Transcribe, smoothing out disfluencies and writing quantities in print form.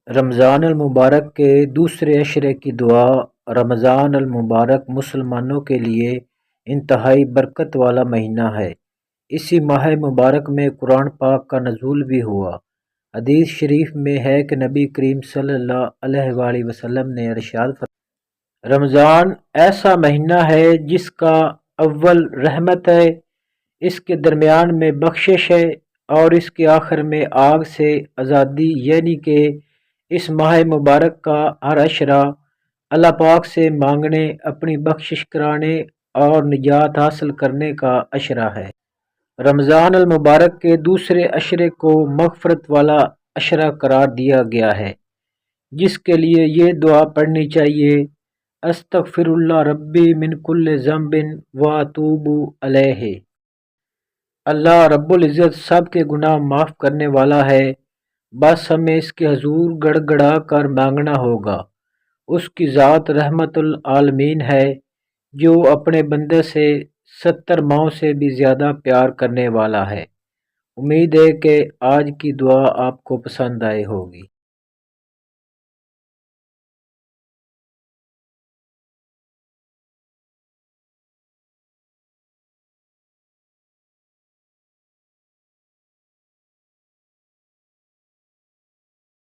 رمضان المبارک کے دوسرے عشرے کی دعا۔ رمضان المبارک مسلمانوں کے لیے انتہائی برکت والا مہینہ ہے۔ اسی ماہ مبارک میں قرآن پاک کا نزول بھی ہوا۔ حدیث شریف میں ہے کہ نبی کریم صلی اللہ علیہ وآلہ وسلم نے ارشاد فرمایا، رمضان ایسا مہینہ ہے جس کا اول رحمت ہے، اس کے درمیان میں بخشش ہے اور اس کے آخر میں آگ سے آزادی، یعنی کہ اس ماہ مبارک کا ہر عشرہ اللہ پاک سے مانگنے، اپنی بخشش کرانے اور نجات حاصل کرنے کا عشرہ ہے۔ رمضان المبارک کے دوسرے عشرے کو مغفرت والا عشرہ قرار دیا گیا ہے، جس کے لیے یہ دعا پڑھنی چاہیے، استغفر اللہ ربی من کل ذنب واتوب الیہ۔ اللہ رب العزت سب کے گناہ معاف کرنے والا ہے، بس ہمیں اس کے حضور گڑ گڑا کر مانگنا ہوگا۔ اس کی ذات رحمت العالمین ہے، جو اپنے بندے سے 70 ماؤں سے بھی زیادہ پیار کرنے والا ہے۔ امید ہے کہ آج کی دعا آپ کو پسند آئی ہوگی۔